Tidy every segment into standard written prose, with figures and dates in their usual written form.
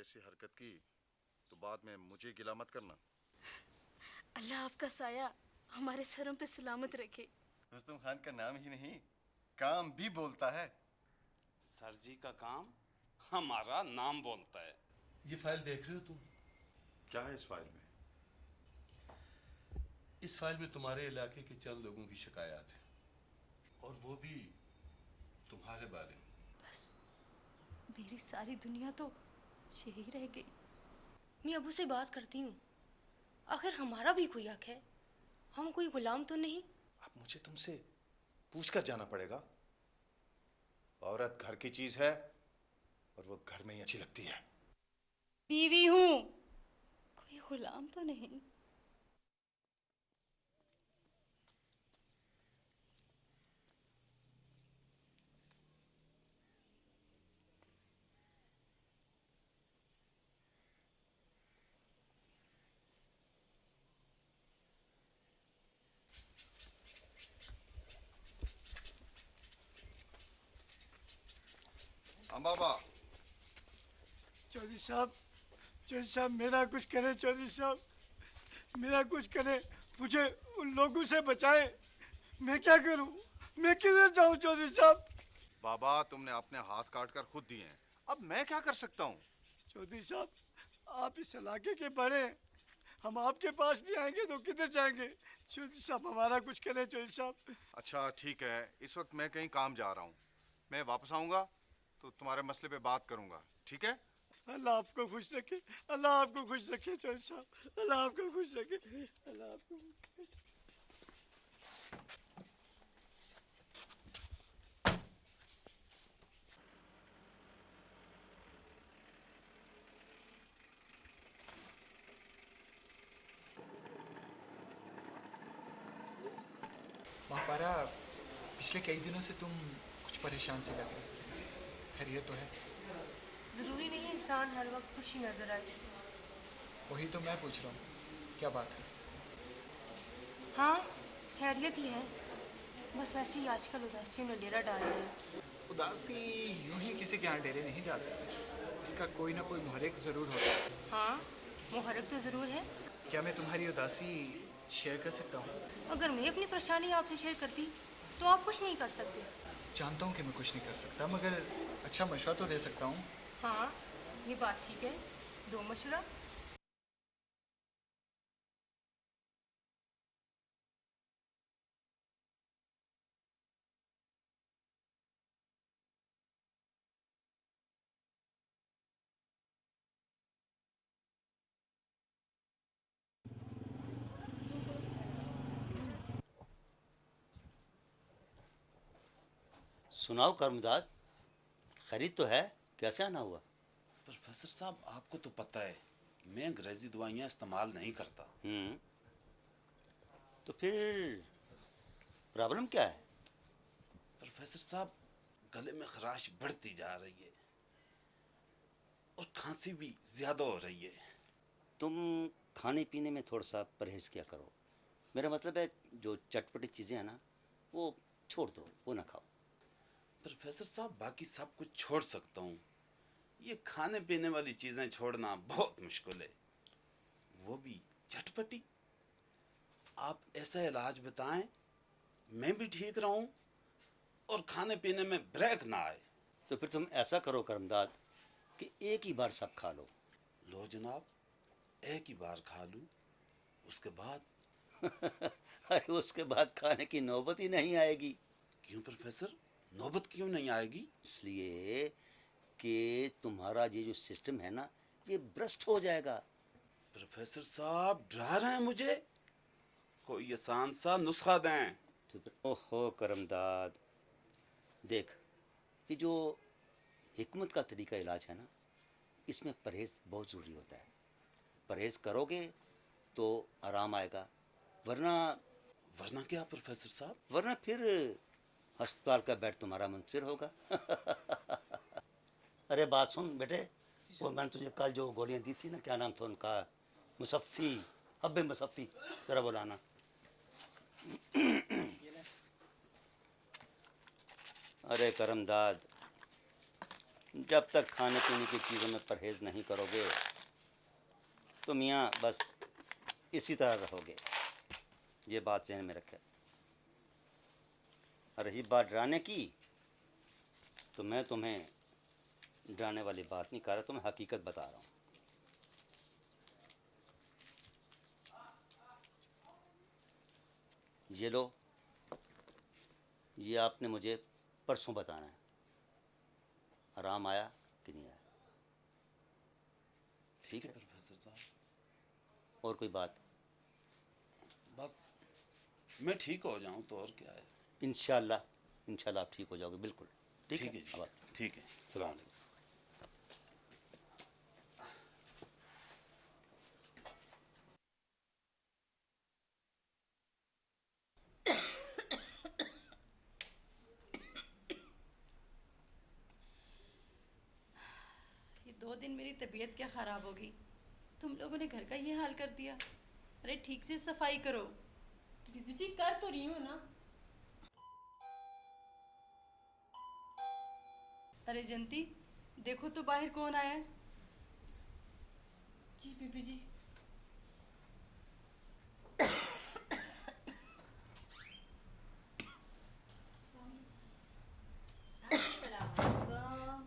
ऐसी हरकत की तो बाद में मुझे गिला मत करना। अल्लाह आपका साया हमारे सरों पे सलामत रखे। रुस्तम खान का नाम ही नहीं, काम भी बोलता है। सर जी का काम हमारा नाम बोलता है। ये फाइल देख रहे हो तुम? क्या है इस फाइल में? इस फाइल में तुम्हारे इलाके के चंद लोगों की शिकायत है, और वो भी तुम्हारे बारे में। बस मेरी सारी दुनिया तो यही रह गई। मैं अबू से बात करती हूँ, आखिर हमारा भी कोई हक है, हम कोई गुलाम तो नहीं। अब मुझे तुमसे पूछ कर जाना पड़ेगा। औरत घर की चीज है और वो घर में ही अच्छी लगती है। बीवी हूँ, कोई गुलाम तो नहीं। हम बाबा। चौधरी साहब मेरा कुछ करे। चौधरी साहब मेरा कुछ करे, मुझे उन लोगों से बचाए। मैं क्या करूं, मैं किधर जाऊं? चौधरी साहब। बाबा तुमने अपने हाथ काट कर खुद दिए हैं, अब मैं क्या कर सकता हूँ? चौधरी साहब आप इस इलाके के बड़े हैं, हम आपके पास नहीं आएंगे तो किधर जाएंगे? चौधरी साहब हमारा कुछ करें। चौधरी साहब। अच्छा ठीक है, इस वक्त मैं कहीं काम जा रहा हूँ, मैं वापस आऊँगा तो तुम्हारे मसले पे बात करूँगा, ठीक है? अल्लाह आपको खुश रखे, अल्लाह आपको खुश रखे। चौधरी साहब अल्लाह आपको खुश रखे, अल्लाह आपको खुश रखे। महापारा, पिछले कई दिनों से तुम कुछ परेशान से लग रही, खैरियत तो है? ज़रूरी नहीं इंसान हर वक्त खुशी नजर आए। वही तो मैं पूछ रहा हूँ, क्या बात है? हाँ खैरियत ही है, बस वैसे ही आजकल उदासी ने डेरा डाल दिया है। उदासी यूं ही किसी के यहाँ डेरे नहीं डालते, इसका कोई ना कोई मुहर्रिक ज़रूर होता है। हाँ मुहर्रिक तो ज़रूर है। क्या मैं तुम्हारी उदासी शेयर कर सकता हूँ? अगर मैं अपनी परेशानी आपसे शेयर करती तो आप कुछ नहीं कर सकते। जानता हूँ कि मैं कुछ नहीं कर सकता, मगर अच्छा मशवरा तो दे सकता हूँ। हाँ ये बात ठीक है, दो मशवरा। सुनाओ कर्मदाद, खरीद तो है, कैसे आना हुआ? प्रोफेसर साहब आपको तो पता है मैं अंग्रेजी दवाइयाँ इस्तेमाल नहीं करता। तो फिर प्रॉब्लम क्या है? प्रोफेसर साहब गले में खराश बढ़ती जा रही है और खांसी भी ज्यादा हो रही है। तुम खाने पीने में थोड़ा सा परहेज किया करो। मेरा मतलब है जो चटपटी चीज़ें हैं ना, वो छोड़ दो, वो ना खाओ। प्रोफेसर साहब बाकी सब कुछ छोड़ सकता हूँ, ये खाने पीने वाली चीजें छोड़ना बहुत मुश्किल है, वो भी चटपटी। आप ऐसा इलाज बताएं मैं भी ठीक रहूं और खाने पीने में ब्रेक ना आए। तो फिर तुम ऐसा करो कर्मदाद कि एक ही बार सब खा लो। लो जनाब, एक ही बार खा लूं, उसके बाद? अरे उसके बाद खाने की नौबत ही नहीं आएगी। क्यों प्रोफेसर, नौबत क्यों नहीं आएगी? इसलिए कि तुम्हारा ये जो सिस्टम है ना, ये भ्रष्ट हो जाएगा। प्रोफेसर साहब डरा रहे हैं मुझे, कोई आसान सा नुस्खा दें। तो फिर ओहो करमदाद, देख ये जो हिकमत का तरीका इलाज है ना, इसमें परहेज बहुत ज़रूरी होता है। परहेज करोगे तो आराम आएगा, वरना क्या प्रोफेसर साहब? वरना फिर अस्पताल का बेड तुम्हारा मुंतशिर होगा। अरे बात सुन बेटे, वो मैंने तुझे कल जो गोलियां दी थी ना, क्या नाम था उनका? मुसफ़ी, हब्बे मुसफ़ी, ज़रा बुलाना। अरे करमदाद, जब तक खाने पीने की चीज़ों में परहेज नहीं करोगे तो मियाँ बस इसी तरह रहोगे। ये बात ज़हन में रखें। और रही बात डराने की, तो मैं तुम्हें डराने वाली बात नहीं कर रहा, तुम्हें हकीकत बता रहा हूँ। ये लो, ये आपने मुझे परसों बताना है आराम आया कि नहीं आया। ठीक है प्रोफेसर साहब। और कोई बात? बस मैं ठीक हो जाऊं तो और क्या है। इंशाल्लाह इंशाल्लाह आप ठीक हो जाओगे बिल्कुल। ठीक है जी, अब ठीक है। सलाम अलैकुम। ये 2 दिन मेरी तबीयत क्या ख़राब हो गई। तुम लोगों ने घर का ये हाल कर दिया। अरे ठीक से सफाई करो। बीबी जी कर तो रही हूँ ना। अरे जंती, देखो तो बाहर कौन आया है। जी बीबी जी।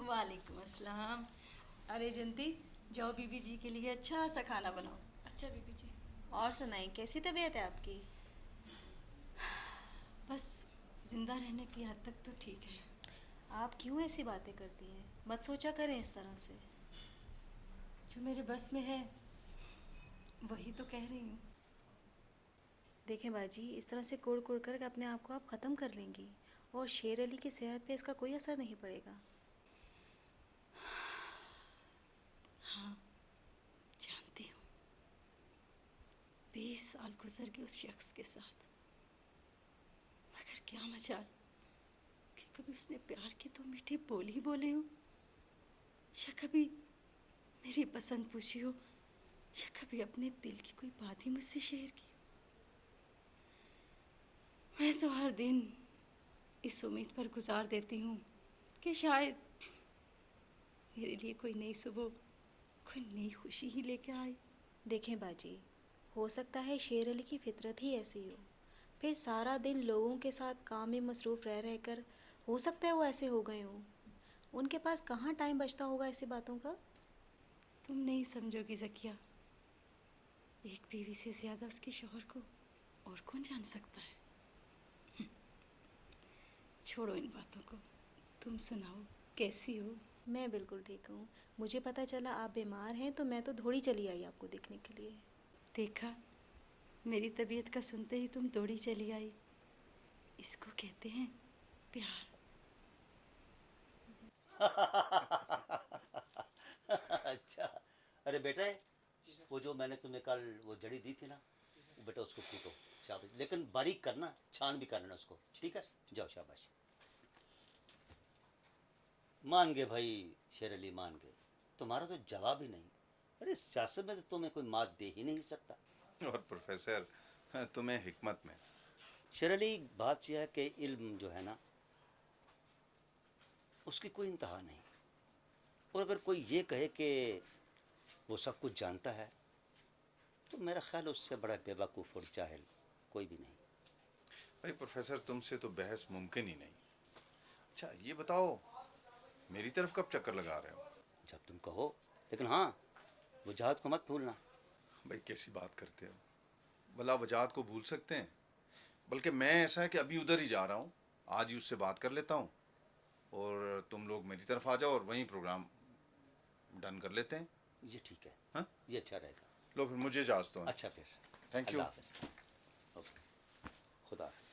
वालेकुम अस्सलाम। अरे जंती, जाओ बीबी जी के लिए अच्छा सा खाना बनाओ। अच्छा बीबी जी। और सुनाई, कैसी तबीयत है आपकी? बस जिंदा रहने की हद तक तो ठीक है। आप क्यों ऐसी बातें करती हैं? मत सोचा करें इस तरह से। जो मेरे बस में है वही तो कह रही हूँ। देखें बाजी, इस तरह से कोड़ कोड़ कर अपने आप को आप ख़त्म कर लेंगी और शेर अली की सेहत पे इसका कोई असर नहीं पड़ेगा। हाँ जानती हूँ। 20 साल गुजर गए उस शख्स के साथ, मगर क्या मजाल कि कभी उसने प्यार की तो मीठी बोली बोले हो, या कभी मेरी पसंद पूछी हो, या कभी अपने दिल की कोई बात ही मुझसे शेयर की हो। मैं तो हर दिन इस उम्मीद पर गुजार देती हूँ कि शायद मेरे लिए कोई नई सुबह, कोई नई खुशी ही लेके आए। देखें बाजी, हो सकता है शेर अली की फितरत ही ऐसी हो। फिर सारा दिन लोगों के साथ काम में मसरूफ़ रह रह कर हो सकता है वो ऐसे हो गए हों। उनके पास कहाँ टाइम बचता होगा ऐसी बातों का। तुम नहीं समझोगी ज़किया, एक बीवी से ज़्यादा उसके शौहर को और कौन जान सकता है। छोड़ो इन बातों को, तुम सुनाओ कैसी हो? मैं बिल्कुल ठीक हूँ। मुझे पता चला आप बीमार हैं तो मैं तो दौड़ी चली आई आपको देखने के लिए। देखा, मेरी तबीयत का सुनते ही तुम दौड़ी चली आई। इसको कहते हैं प्यार। अच्छा, अरे बेटा वो जो मैंने तुम्हें कल वो जड़ी दी थी ना, वो बेटा उसको कूटो शाबाश, लेकिन बारीक करना, छान भी करना उसको। ठीक है, जाओ शाबाश। मान गए भाई शेर अली, मान गए। तुम्हारा तो जवाब ही नहीं। अरे सियासत में तो तुम्हें कोई मात दे ही नहीं सकता। और प्रोफेसर तुम्हें हिकमत में। शेर अली, बात यह है कि इल्म जो है ना उसकी कोई इंतहा नहीं। और अगर कोई ये कहे कि वो सब कुछ जानता है तो मेरा ख्याल उससे बड़ा बेवकूफ़ और जाहिल कोई भी नहीं। भाई प्रोफेसर, तुमसे तो बहस मुमकिन ही नहीं। अच्छा ये बताओ, मेरी तरफ कब चक्कर लगा रहे हो? जब तुम कहो, लेकिन हाँ वजाहत को मत भूलना। भाई कैसी बात करते हो? भला वजाहत को भूल सकते हैं? बल्कि मैं ऐसा है कि अभी उधर ही जा रहा हूँ, आज ही उससे बात कर लेता हूँ और तुम लोग मेरी तरफ आ जाओ और वहीं प्रोग्राम डन कर लेते हैं। ये ठीक है। हाँ, ये अच्छा रहेगा। लो फिर मुझे इजाज़त दो। अच्छा फिर थैंक यू। अल्लाह हाफ़िज़। ओके, खुदा हाफ़िज़।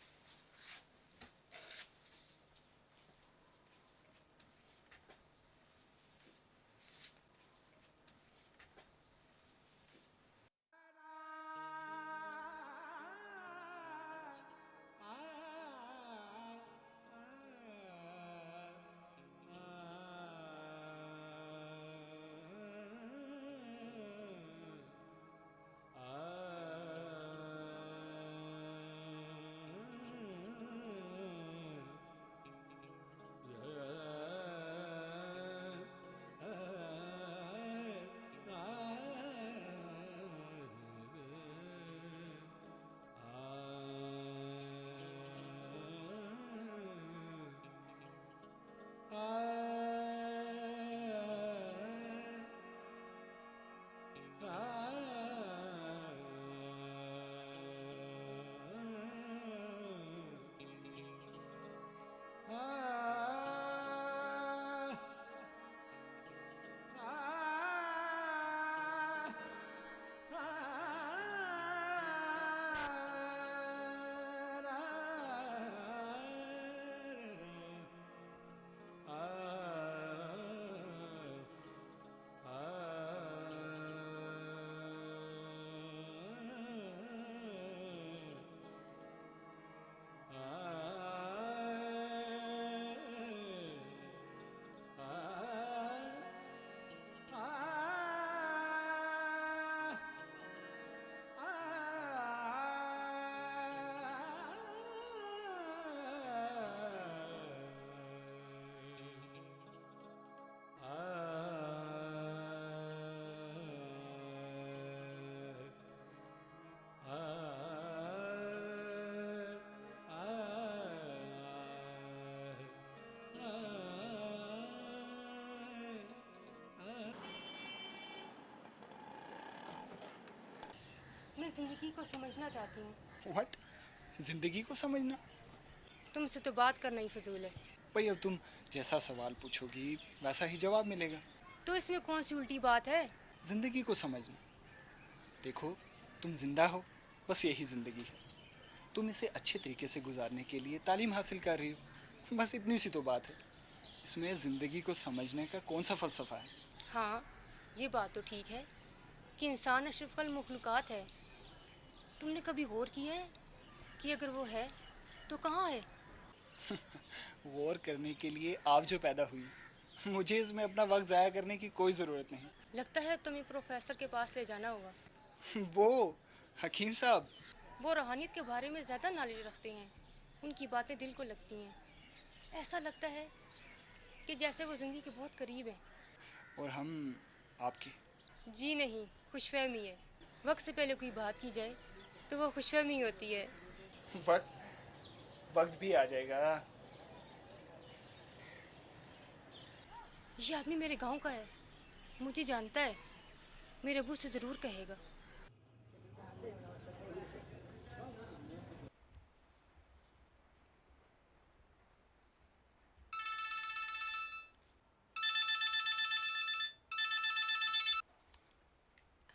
ज़िंदगी को समझना चाहती हूँ। व्हाट? जिंदगी को समझना? तुमसे तो बात करना ही फजूल है। भाई अब तुम जैसा सवाल पूछोगी वैसा ही जवाब मिलेगा। तो इसमें कौन सी उल्टी बात है? जिंदगी को समझना। देखो, तुम जिंदा हो, बस यही जिंदगी है। तुम इसे अच्छे तरीके से गुजारने के लिए तालीम हासिल कर रही हो, बस इतनी सी तो बात है। इसमें जिंदगी को समझने का कौन सा फलसफा है? हाँ, ये बात तो ठीक है कि इंसान अशरफुल मखलूक़ात है। तुमने कभी गौर किया है कि अगर वो है तो कहाँ है? गौर करने के लिए आप जो पैदा हुई, मुझे इसमें अपना वक्त ज़ाया करने की कोई ज़रूरत नहीं। लगता है तुम्हें प्रोफेसर के पास ले जाना होगा। वो हकीम साहब, वो रूहानियत के बारे में ज़्यादा नॉलेज रखते हैं। उनकी बातें दिल को लगती हैं। ऐसा लगता है कि जैसे वो ज़िंदगी के बहुत करीब हैं। और हम आपके। जी नहीं, खुशफहमी है। वक्त से पहले कोई बात की जाए तो वो खुशफहमी होती है। वक्त भी आ जाएगा। ये आदमी मेरे गांव का है, मुझे जानता है। मेरे अबू से ज़रूर कहेगा।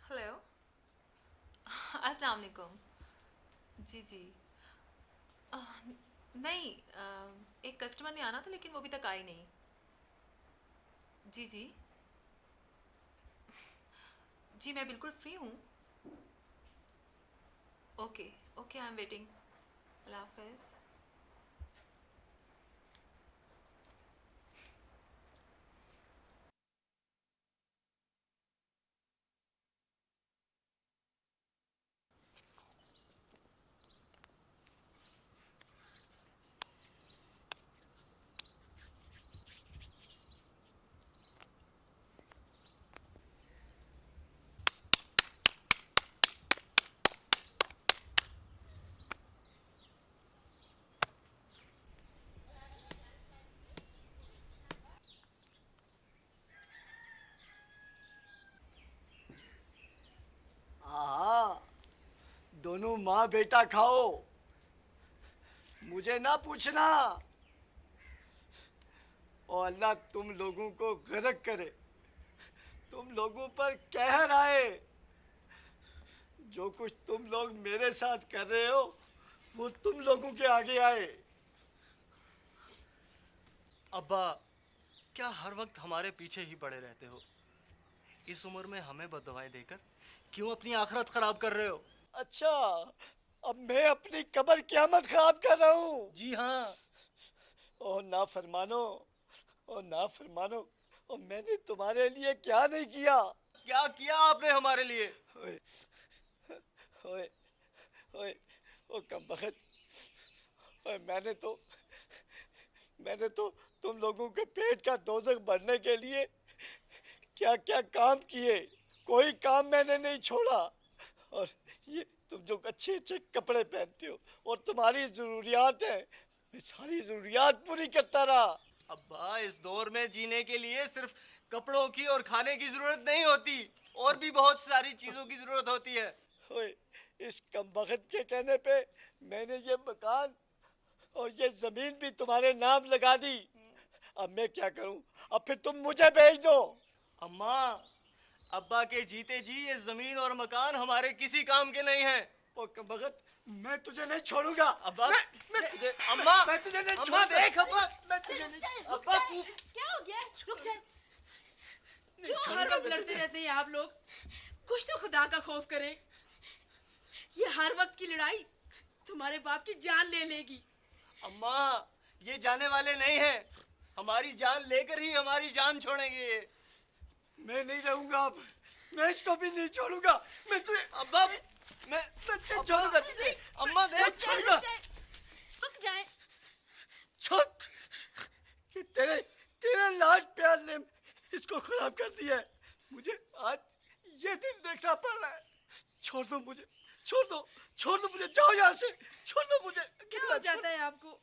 हेलो, अस्सलाम वालेकुम। जी जी। नहीं, एक कस्टमर ने आना था लेकिन वो अभी तक आई नहीं। जी जी जी, मैं बिल्कुल फ्री हूँ। Okay okay, I am waiting. Allah हाफिज़। हाँ, दोनों माँ बेटा खाओ, मुझे ना पूछना। और अल्लाह तुम लोगों को गर्क करे, तुम लोगों पर कहर आए। जो कुछ तुम लोग मेरे साथ कर रहे हो वो तुम लोगों के आगे आए। अब्बा, क्या हर वक्त हमारे पीछे ही पड़े रहते हो? इस उम्र में हमें बददुआएं देकर क्यों अपनी आखिरत खराब कर रहे हो? अच्छा, अब मैं अपनी कब्र क़यामत खराब कर रहा हूँ? जी हाँ। और नाफरमानो, और नाफरमानो, और मैंने तुम्हारे लिए क्या नहीं किया? क्या किया आपने हमारे लिए? ओए ओए ओए, ओ कमबख्त, ओए मैंने तो तुम लोगों के पेट का दोज़ख भरने के लिए क्या क्या काम किए, कोई काम मैंने नहीं छोड़ा। और ये तुम जो अच्छे अच्छे कपड़े पहनते हो और तुम्हारी ज़रूरियात है, मैं सारी ज़रूरियात पूरी करता रहा। अब्बा, इस दौर में जीने के लिए सिर्फ कपड़ों की और खाने की जरूरत नहीं होती, और भी बहुत सारी चीजों की जरूरत होती है। ओए, इस कमबख्त के कहने पे मैंने ये मकान और ये जमीन भी तुम्हारे नाम लगा दी। अब मैं क्या करूं? अब फिर तुम मुझे भेज दो। अम्मा, अब्बा के जीते जी ये जमीन और मकान हमारे किसी काम के नहीं हैं। ओ कमबख्त, मैं तुझे नहीं छोड़ूंगा। अब्बा, मैं तुझे, अम्मा, मैं तुझे नहीं अम्मा छोड़ूंगा। देख अब्बा, मैं तुझे नहीं, अब्बा तू क्या हो गया? रुक जाए। नहीं क्यों छोड़ूंगा हर वक्त मैं लड़ते तुझे। रहते हैं आप लोग? कुछ तो खुदा का खौफ करें। ये हर वक्त की लड़ाई तुम्हारे बाप की जान ले लेगी। अम्मा, ये जाने वाले नहीं हैं। हमारी जान लेकर ही हमारी जान छोड़ेंगे ये। मैं नहीं रहूंगा अब, मैं इसको भी नहीं छोड़ूंगा। मैं तुझे, अब्बा, मैं तुझे छोड़ूंगा तुझे। अम्मा देख, छोड़ूंगा। रुक जाए। छोड़, कि तेरे लाड प्यार ने इसको खराब कर दिया है। मुझे आज ये दिन देखना पड़ रहा है। छोड़ दो मुझे, छोड़ दो मुझे, जाओ यहाँ से, छोड़ दो मुझे। क्या हो जाता है आपको?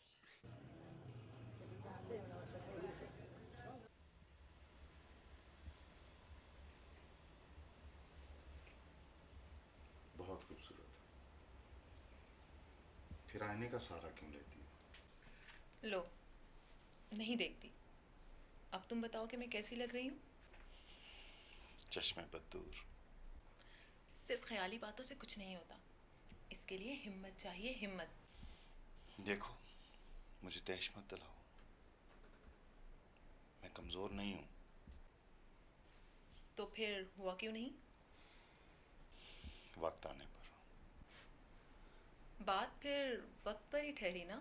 बहुत खूबसूरत। फिर आईने का सहारा क्यों लेती हो? लो, नहीं देखती। अब तुम बताओ कि मैं कैसी लग रही हूँ? चश्मे बदूर। सिर्फ ख्याली बातों से कुछ नहीं होता, इसके लिए हिम्मत चाहिए, हिम्मत। देखो, मुझे तहश मत दिलाओ, मैं कमजोर नहीं हूं। तो फिर हुआ क्यों नहीं? वक्त आने पर। बात फिर वक्त पर ही ठहरी ना?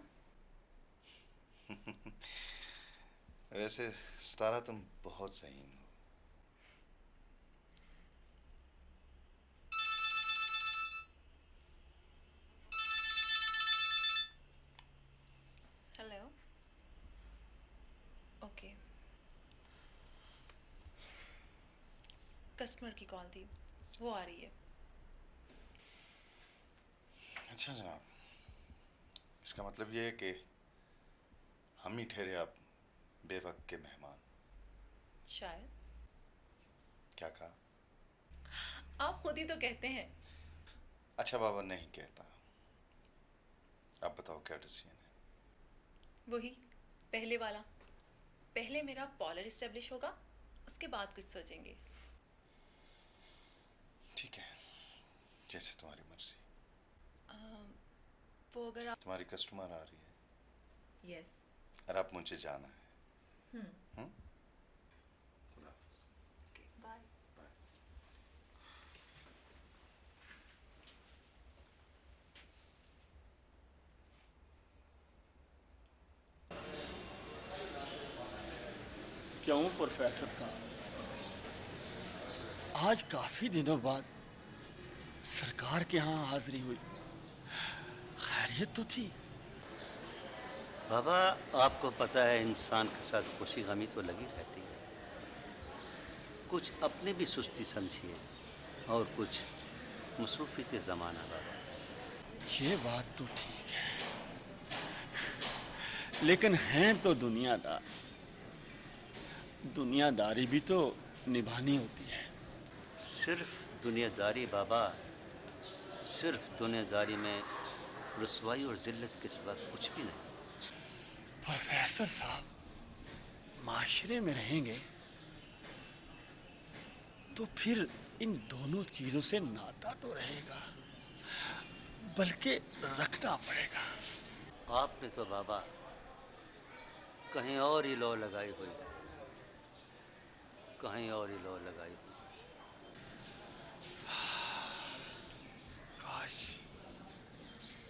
वैसे सितारा, तुम बहुत सही हो। हेलो। ओके। कस्टमर की कॉल थी, वो आ रही है। अच्छा जनाब, इसका मतलब ये है कि हम ही ठहरे आप बेवक्त के मेहमान। शायद। क्या कहा? आप खुद ही तो कहते हैं। अच्छा बाबा, नहीं कहता। आप बताओ क्या डिसीजन है? वही, पहले वाला। पहले मेरा पॉलर इस्टेब्लिश होगा, उसके बाद कुछ सोचेंगे। ठीक है, जैसे तुम्हारी मर्जी। वो अगर आप... तुम्हारी कस्टमर आ रही है। यस। और अब मुझे जाना है। खुदा हाफिज। बाय। बाय। क्यों प्रोफेसर साहब, आज काफी दिनों बाद सरकार के यहाँ हाजिरी हुई, खैरियत तो थी? बाबा, आपको पता है इंसान के साथ खुशी गमी तो लगी रहती है। कुछ अपने भी सुस्ती समझिए और कुछ मसरूफियत ज़माना। बाबा ये बात तो ठीक है, लेकिन हैं तो दुनियादार, दुनियादारी भी तो निभानी होती है। सिर्फ दुनियादारी बाबा, सिर्फ दुनियादारी में रुसवाई और जिल्लत के सिवा कुछ भी नहीं। प्रोफेसर साहब, माशरे में रहेंगे तो फिर इन दोनों चीजों से नाता तो रहेगा, बल्कि रखना पड़ेगा। आप में तो बाबा कहीं और ही लो लगाई हुई है, कहीं और ही लो लगाई हुई। काश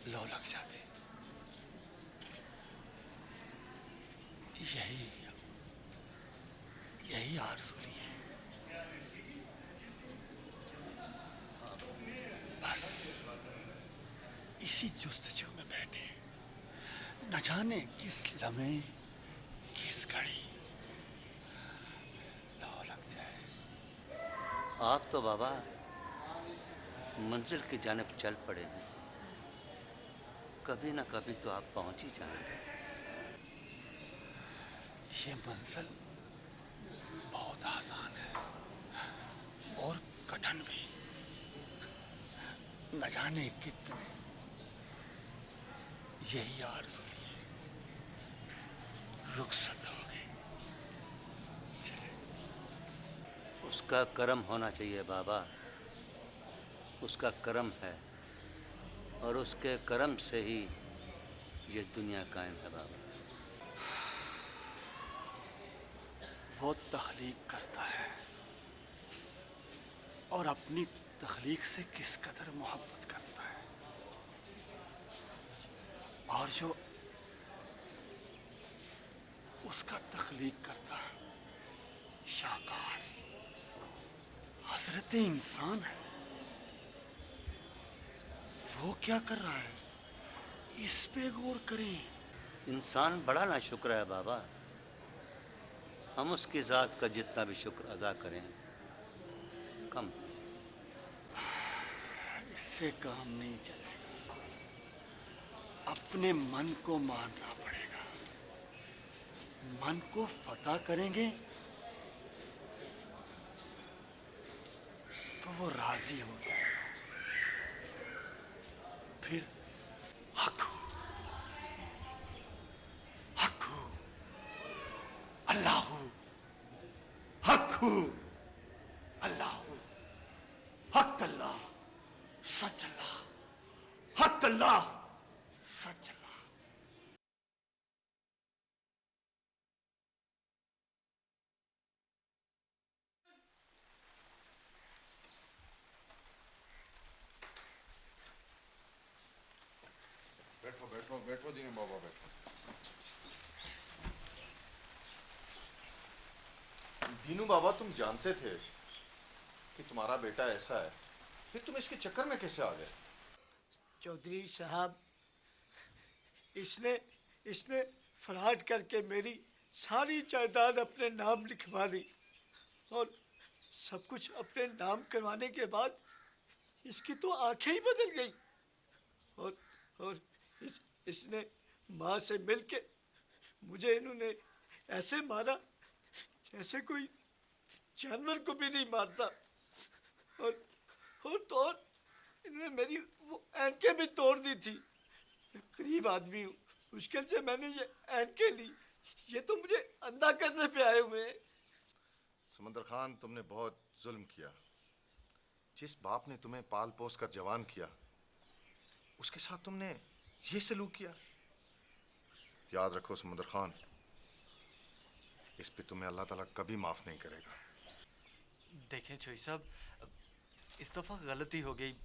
लो लग जाती। यही आरज़ू है। बस इसी जुस्तजू में बैठे, न जाने किस लम्हे, किस घड़ी लो लग जाए। आप तो बाबा मंजिल की जानिब चल पड़े हैं, कभी ना कभी तो आप पहुंच ही जाएंगे। ये मंजिल बहुत आसान है और कठिन भी, न जाने कितने यही आरज़ू लिए रुखसत हो गई। उसका करम होना चाहिए बाबा, उसका करम है और उसके करम से ही ये दुनिया कायम है बाबा। वो तख्लीक करता है और अपनी तख्लीक से किस कदर मोहब्बत करता है, और जो उसका तख्लीक करता शाकार हजरत इंसान है, वो क्या कर रहा है, इस पे गौर करें। इंसान बड़ा नाशुक्र है बाबा, हम उसकी ज़ात का जितना भी शुक्र अदा करें कम। इससे काम नहीं चलेगा, अपने मन को मानना पड़ेगा। मन को फतह करेंगे तो वो राजी हो जाएगा, फिर हक अल्लाह हक अल्लाह सच अल्लाह हक अल्लाह सच अल्लाह। बैठो बैठो बैठो दीनू बाबा बैठो। दीनू बाबा, तुम जानते थे कि तुम्हारा बेटा ऐसा है, फिर तुम इसके चक्कर में कैसे आ गए? चौधरी साहब, इसने इसने फ्रॉड करके मेरी सारी जायदाद अपने नाम लिखवा दी और सब कुछ अपने नाम करवाने के बाद इसकी तो आंखें ही बदल गई और इसने माँ से मिलके मुझे इन्होंने ऐसे मारा जैसे कोई जानवर को भी नहीं मारता और इन्होंने मेरी वो ऐनकें भी तोड़ दी थी। मैं गरीब आदमी हूँ, मुश्किल से मैंने ये ऐनकें ली, ये तो मुझे अंधा करने पे आए हुए हैं। समंदर खान, तुमने बहुत जुल्म किया। जिस बाप ने तुम्हें पाल पोस कर जवान किया, उसके साथ तुमने ये सलूक किया। याद रखो समंदर खान, इस पे तुम्हें अल्लाह ताला कभी माफ नहीं करेगा। देखें चोई साहब, इस दफ़ा गलती हो गई,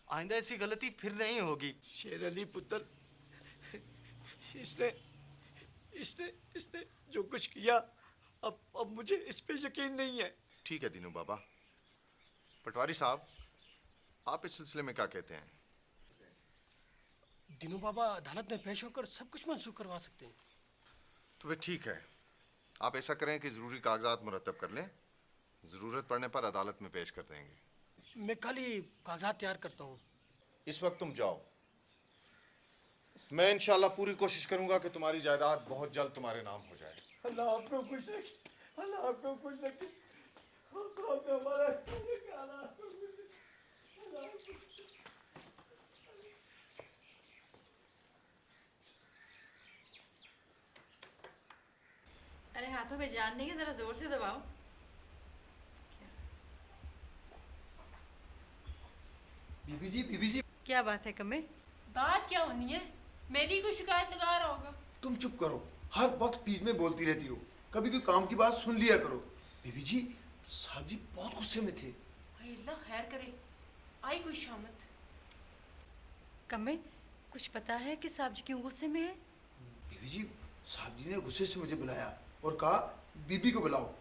आइंदा ऐसी गलती फिर नहीं होगी। शेर अली पुत्र, इसने इसने इसने जो कुछ किया, अब मुझे इस पे यकीन नहीं है। ठीक है दीनू बाबा। पटवारी साहब, आप इस सिलसिले में क्या कहते हैं? दिनू बाबा अदालत में पेश होकर सब कुछ मंसूख करवा सकते हैं। तो फिर ठीक है, आप ऐसा करें कि ज़रूरी कागजात मुरतब कर लें, ज़रूरत पड़ने पर अदालत में पेश कर देंगे। मैं कल ही कागजात तैयार करता हूँ। इस वक्त तुम जाओ, मैं इंशाल्लाह पूरी कोशिश करूंगा कि तुम्हारी जायदाद बहुत जल्द तुम्हारे नाम हो जाए। अल्लाह आपको खुश रखे, अल्लाह आपको खुश रखे। आपको हमारा अल्लाह आपको खुश रखे, अल्लाह आपको खुश रखे। अरे हाथों पे जान नहीं है, जरा जोर से दबाओ। बीबी जी क्या बात है कमे? बात क्या होनी है? मेरी कोई शिकायत लगा रहा होगा। तुम चुप करो, हर वक्त बीच में बोलती रहती हो, कभी कोई काम की बात सुन लिया करो। बीबी जी, साहब जी बहुत गुस्से में थे। हाय अल्लाह खैर करे, आई कोई शामत। कमे, कुछ पता है कि साहब जी क्यों गुस्से में है? बीबी जी, साहब जी ने गुस्से से मुझे बुलाया और कहा बीबी को बुलाओ।